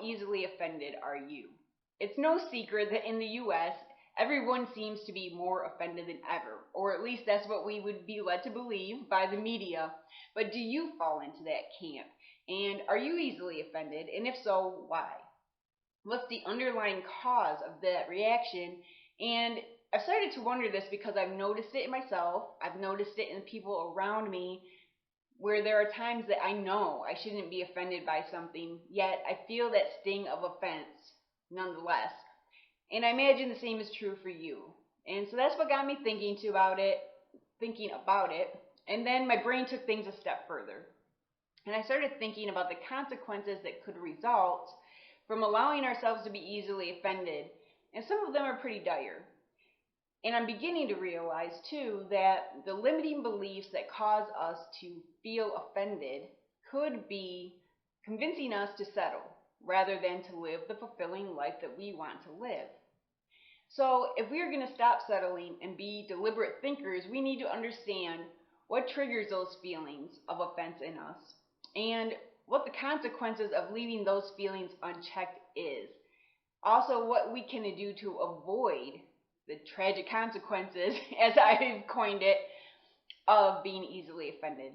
easily offended are you? It's no secret that in the US, everyone seems to be more offended than ever, or at least that's what we would be led to believe by the media. But do you fall into that camp? And are you easily offended? And if so, why? What's the underlying cause of that reaction? And I've started to wonder this because I've noticed it in myself, I've noticed it in the people around me, where there are times that I know I shouldn't be offended by something, yet I feel that sting of offense nonetheless. And I imagine the same is true for you. And so that's what got me thinking about it. And then my brain took things a step further. And I started thinking about the consequences that could result from allowing ourselves to be easily offended. And some of them are pretty dire. And I'm beginning to realize, too, that the limiting beliefs that cause us to feel offended could be convincing us to settle rather than to live the fulfilling life that we want to live. So if we are going to stop settling and be deliberate thinkers, we need to understand what triggers those feelings of offense in us and what the consequences of leaving those feelings unchecked is. Also, what we can do to avoid the tragic consequences, as I've coined it, of being easily offended.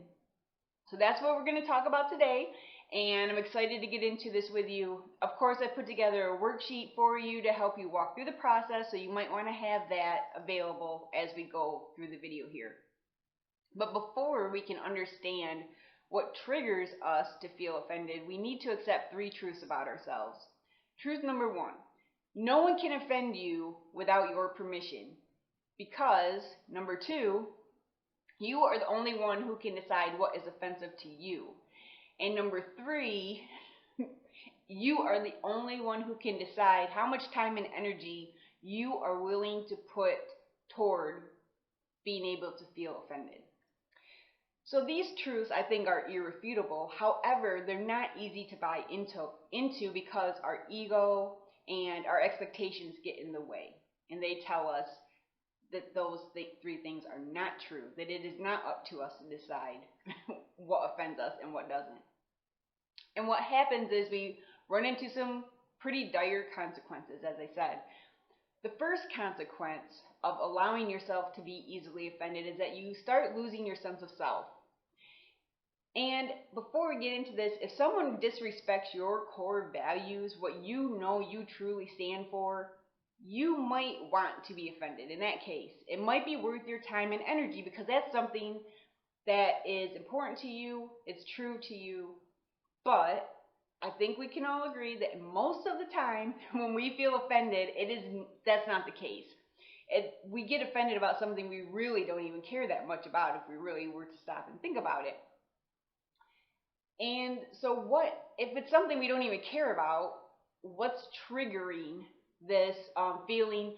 So that's what we're going to talk about today, and I'm excited to get into this with you. Of course, I put together a worksheet for you to help you walk through the process, so you might want to have that available as we go through the video here. But before we can understand what triggers us to feel offended, we need to accept 3 truths about ourselves. Truth number 1. No one can offend you without your permission, because, number 2, you are the only one who can decide what is offensive to you. And number 3, you are the only one who can decide how much time and energy you are willing to put toward being able to feel offended. So these truths, I think, are irrefutable. However, they're not easy to buy into because our ego and our expectations get in the way. And they tell us that those 3 things are not true, that it is not up to us to decide what offends us and what doesn't. And what happens is we run into some pretty dire consequences, as I said. The first consequence of allowing yourself to be easily offended is that you start losing your sense of self. And before we get into this, if someone disrespects your core values, what you know you truly stand for, you might want to be offended in that case. It might be worth your time and energy because that's something that is important to you, it's true to you. But I think we can all agree that most of the time when we feel offended, that's not the case. We get offended about something we really don't even care that much about if we really were to stop and think about it. And so if it's something we don't even care about, what's triggering this feeling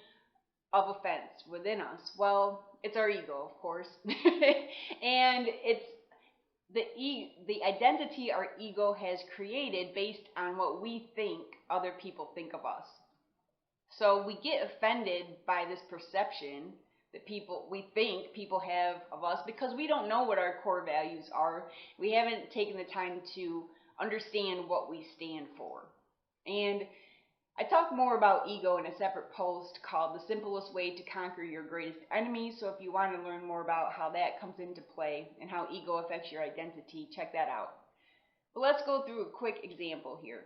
of offense within us? Well, it's our ego, of course. And it's the identity our ego has created based on what we think other people think of us. So we get offended by this perception that we think people have of us because we don't know what our core values are. We haven't taken the time to understand what we stand for. And I talk more about ego in a separate post called The Simplest Way to Conquer Your Greatest Enemy. So if you want to learn more about how that comes into play and how ego affects your identity, check that out. But let's go through a quick example here.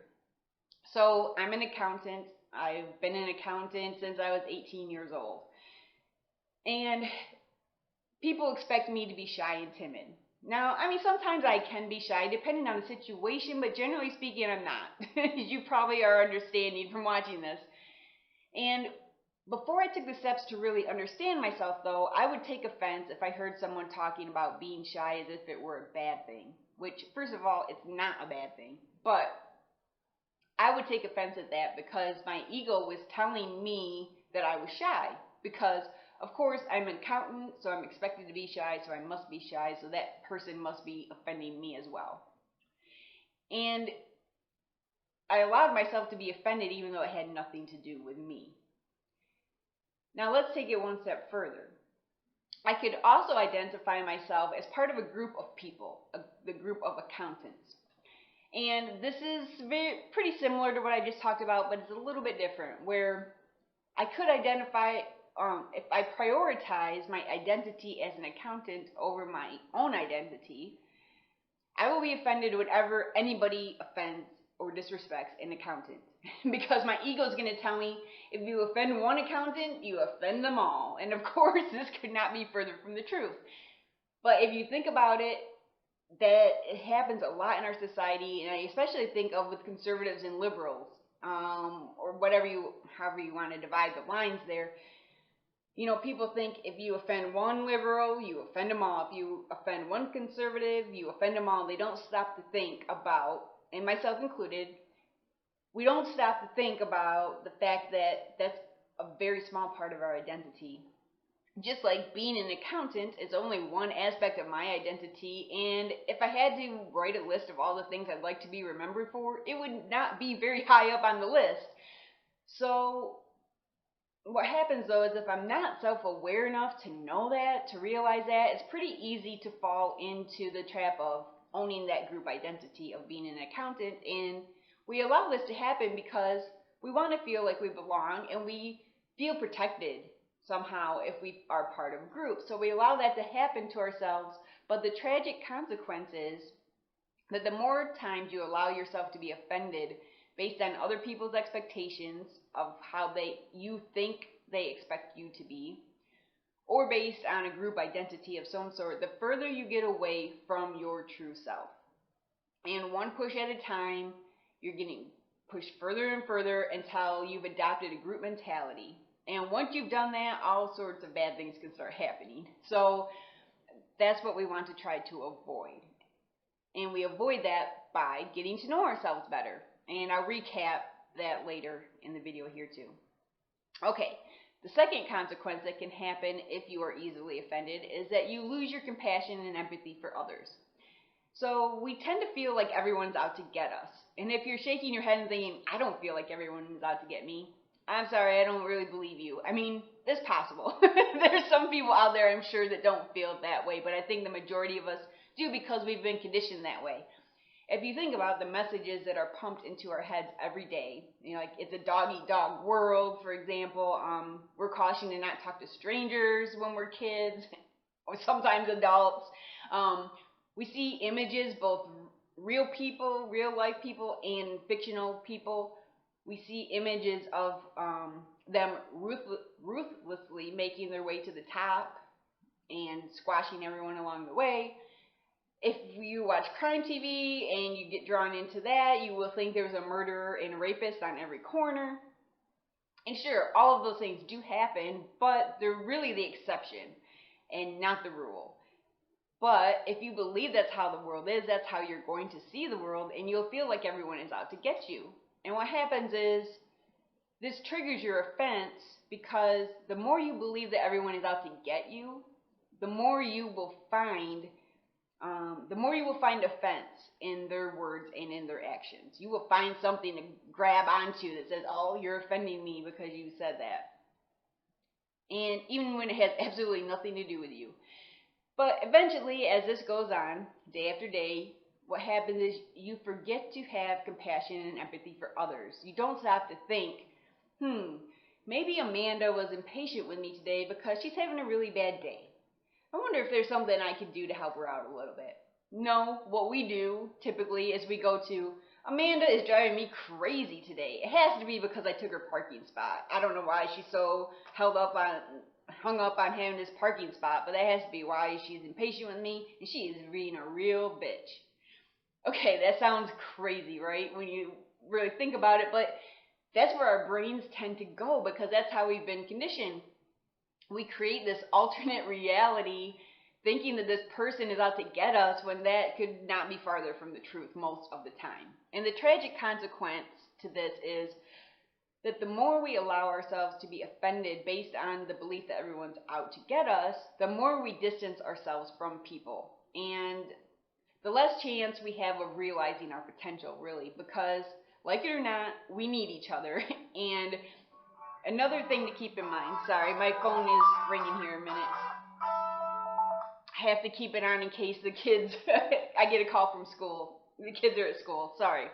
So I'm an accountant. I've been an accountant since I was 18 years old. And people expect me to be shy and timid. Now, I mean, sometimes I can be shy depending on the situation, but generally speaking, I'm not. You probably are understanding from watching this. And before I took the steps to really understand myself, though, I would take offense if I heard someone talking about being shy as if it were a bad thing, which, first of all, it's not a bad thing. But I would take offense at that because my ego was telling me that I was shy because of course, I'm an accountant, so I'm expected to be shy, so I must be shy, so that person must be offending me as well. And I allowed myself to be offended even though it had nothing to do with me. Now let's take it one step further. I could also identify myself as part of a group of people, the group of accountants. And this is pretty similar to what I just talked about, but it's a little bit different. Where I could identify, if I prioritize my identity as an accountant over my own identity, I will be offended whenever anybody offends or disrespects an accountant. Because my ego is going to tell me, if you offend one accountant, you offend them all. And of course, this could not be further from the truth. But if you think about it, that it happens a lot in our society, and I especially think of with conservatives and liberals, or however you want to divide the lines there. You know, people think if you offend one liberal, you offend them all. If you offend one conservative, you offend them all. They don't stop to think about, and myself included, we don't stop to think about the fact that that's a very small part of our identity. Just like being an accountant is only one aspect of my identity, and if I had to write a list of all the things I'd like to be remembered for, it would not be very high up on the list. So what happens though is if I'm not self-aware enough to know that, to realize that, it's pretty easy to fall into the trap of owning that group identity of being an accountant. And we allow this to happen because we want to feel like we belong and we feel protected somehow if we are part of a group. So we allow that to happen to ourselves. But the tragic consequence is that the more times you allow yourself to be offended based on other people's expectations of how you think they expect you to be, or based on a group identity of some sort, the further you get away from your true self. And one push at a time, you're getting pushed further and further until you've adopted a group mentality. And once you've done that, all sorts of bad things can start happening. So that's what we want to try to avoid. And we avoid that by getting to know ourselves better. And I'll recap that later in the video here too. Okay, the second consequence that can happen if you are easily offended is that you lose your compassion and empathy for others. So we tend to feel like everyone's out to get us. And if you're shaking your head and thinking, I don't feel like everyone's out to get me, I'm sorry, I don't really believe you. I mean, it's possible. There's some people out there, I'm sure, that don't feel that way, but I think the majority of us do because we've been conditioned that way. If you think about the messages that are pumped into our heads every day, you know, like it's a dog-eat-dog world, for example. We're cautioned to not talk to strangers when we're kids, or sometimes adults. We see images, both real people, real life people, and fictional people. We see images of them ruthlessly making their way to the top and squashing everyone along the way. If you watch crime TV and you get drawn into that, you will think there's a murderer and a rapist on every corner. And sure, all of those things do happen, but they're really the exception and not the rule. But if you believe that's how the world is, that's how you're going to see the world, and you'll feel like everyone is out to get you. And what happens is this triggers your offense, because the more you believe that everyone is out to get you, the more you will find offense in their words and in their actions. You will find something to grab onto that says, oh, you're offending me because you said that. And even when it has absolutely nothing to do with you. But eventually, as this goes on, day after day, what happens is you forget to have compassion and empathy for others. You don't stop to think, maybe Amanda was impatient with me today because she's having a really bad day. I wonder if there's something I could do to help her out a little bit. No, what we do typically is we go to, Amanda is driving me crazy today. It has to be because I took her parking spot. I don't know why she's so hung up on having this parking spot, but that has to be why she's impatient with me, and she is being a real bitch. Okay, that sounds crazy, right? When you really think about it, but that's where our brains tend to go because that's how we've been conditioned. We create this alternate reality thinking that this person is out to get us when that could not be farther from the truth most of the time. And the tragic consequence to this is that the more we allow ourselves to be offended based on the belief that everyone's out to get us, the more we distance ourselves from people. And the less chance we have of realizing our potential, really, because, like it or not, we need each other. And another thing to keep in mind, sorry, my phone is ringing here a minute. I have to keep it on in case the kids, I get a call from school. The kids are at school. Sorry.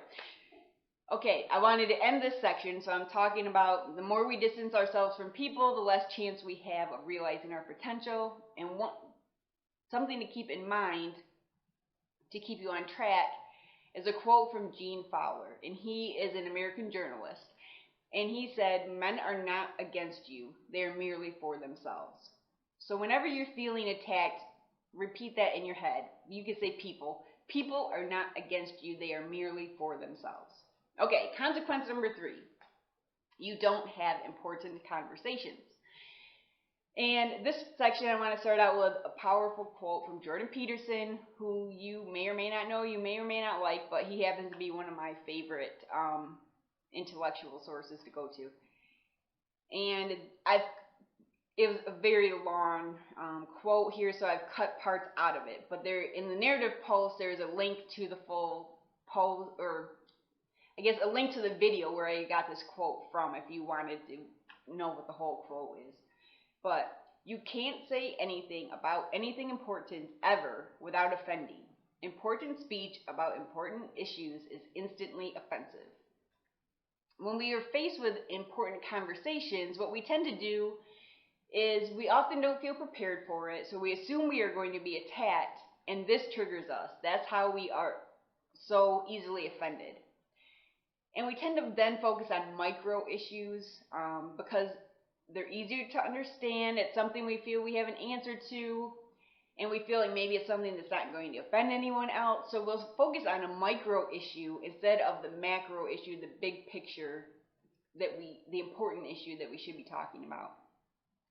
Okay, I wanted to end this section, so I'm talking about the more we distance ourselves from people, the less chance we have of realizing our potential. And something to keep in mind to keep you on track is a quote from Gene Fowler, and he is an American journalist. And he said, "Men are not against you, they are merely for themselves." So whenever you're feeling attacked, repeat that in your head. You can say people. People are not against you, they are merely for themselves. Okay, consequence number 3. You don't have important conversations. And this section, I want to start out with a powerful quote from Jordan Peterson, who you may or may not know, you may or may not like, but he happens to be one of my favorite intellectual sources to go to. And it was a very long quote here, so I've cut parts out of it. But there, in the narrative post, there's a link to the full post, or I guess a link to the video where I got this quote from, if you wanted to know what the whole quote is. But you can't say anything about anything important ever without offending. Important speech about important issues is instantly offensive. When we are faced with important conversations, what we tend to do is we often don't feel prepared for it, so we assume we are going to be attacked, and this triggers us. That's how we are so easily offended. And we tend to then focus on micro issues because they're easier to understand. It's something we feel we have an answer to, and we feel like maybe it's something that's not going to offend anyone else. So we'll focus on a micro issue instead of the macro issue, the big picture, the important issue that we should be talking about.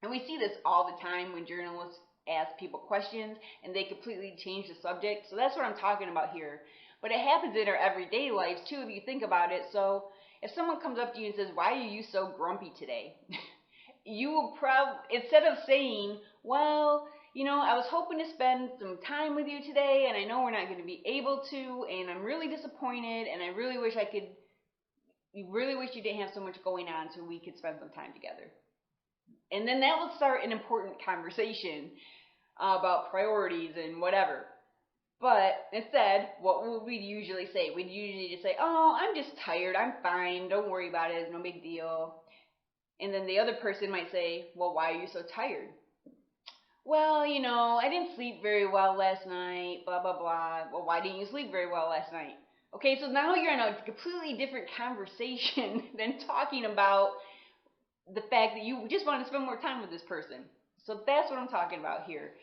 And we see this all the time when journalists ask people questions and they completely change the subject. So that's what I'm talking about here. But it happens in our everyday lives too, if you think about it. So if someone comes up to you and says, "Why are you so grumpy today?" you will instead of saying, "Well, I was hoping to spend some time with you today, and I know we're not going to be able to, and I'm really disappointed, and I really wish you didn't have so much going on so we could spend some time together." And then that will start an important conversation about priorities and whatever. But instead, what would we usually say? We'd usually just say, "Oh, I'm just tired. I'm fine. Don't worry about it. It's no big deal." And then the other person might say, "Well, why are you so tired?" "Well, I didn't sleep very well last night, blah, blah, blah." "Well, why didn't you sleep very well last night?" Okay, so now you're in a completely different conversation than talking about the fact that you just want to spend more time with this person. So that's what I'm talking about here.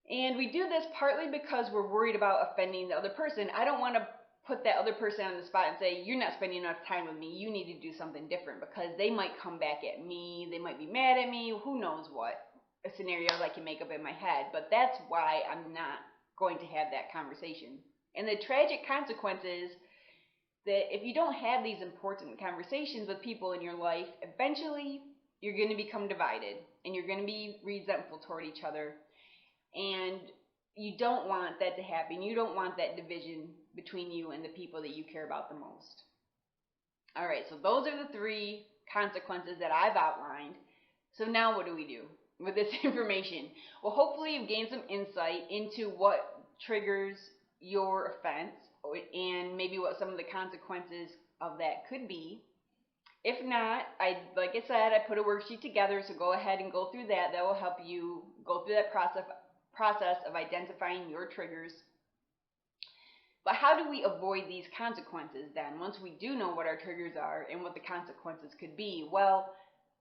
And we do this partly because we're worried about offending the other person. I don't want to put that other person on the spot and say, "You're not spending enough time with me. You need to do something different," because they might come back at me. They might be mad at me. Who knows what scenarios I can make up in my head. But that's why I'm not going to have that conversation. And the tragic consequence is that if you don't have these important conversations with people in your life, eventually you're going to become divided and you're going to be resentful toward each other. And you don't want that to happen. You don't want that division between you and the people that you care about the most. All right, so those are the 3 consequences that I've outlined. So now what do we do with this information? Well, hopefully you've gained some insight into what triggers your offense and maybe what some of the consequences of that could be. If not, like I said, I put a worksheet together, so go ahead and go through that. That will help you go through that process of identifying your triggers. But how do we avoid these consequences then, once we do know what our triggers are and what the consequences could be? Well,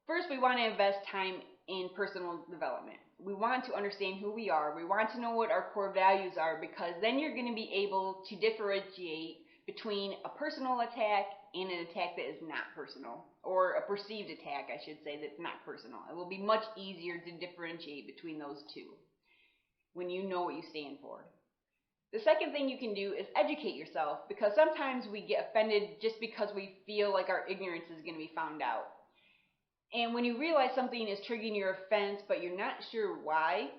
first we want to invest time in personal development. We want to understand who we are. We want to know what our core values are, because then you're going to be able to differentiate between a personal attack and an attack that is not personal, or a perceived attack, I should say, that's not personal. It will be much easier to differentiate between those two when you know what you stand for. The second thing you can do is educate yourself, because sometimes we get offended just because we feel like our ignorance is going to be found out. And when you realize something is triggering your offense, but you're not sure why,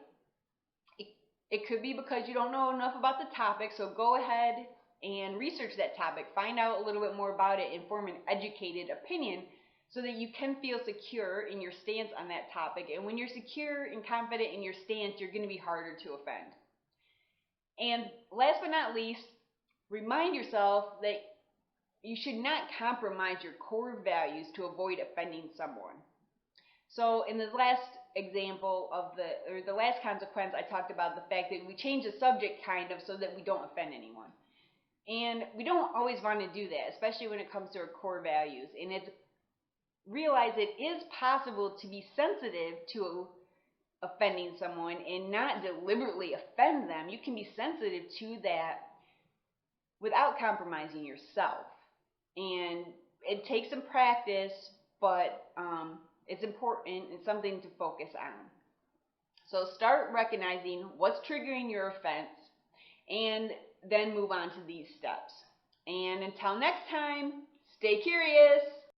it could be because you don't know enough about the topic. So go ahead and research that topic. Find out a little bit more about it and form an educated opinion so that you can feel secure in your stance on that topic. And when you're secure and confident in your stance, you're going to be harder to offend. And last but not least, Remind yourself that you should not compromise your core values to avoid offending someone. So in the last example of the last consequence, I talked about the fact that we change the subject kind of so that we don't offend anyone. And we don't always want to do that, especially when it comes to our core values. And it's realize it is possible to be sensitive to offending someone and not deliberately offend them. You can be sensitive to that without compromising yourself. And it takes some practice, but it's important. It's something to focus on. So start recognizing what's triggering your offense and then move on to these steps. And until next time, stay curious.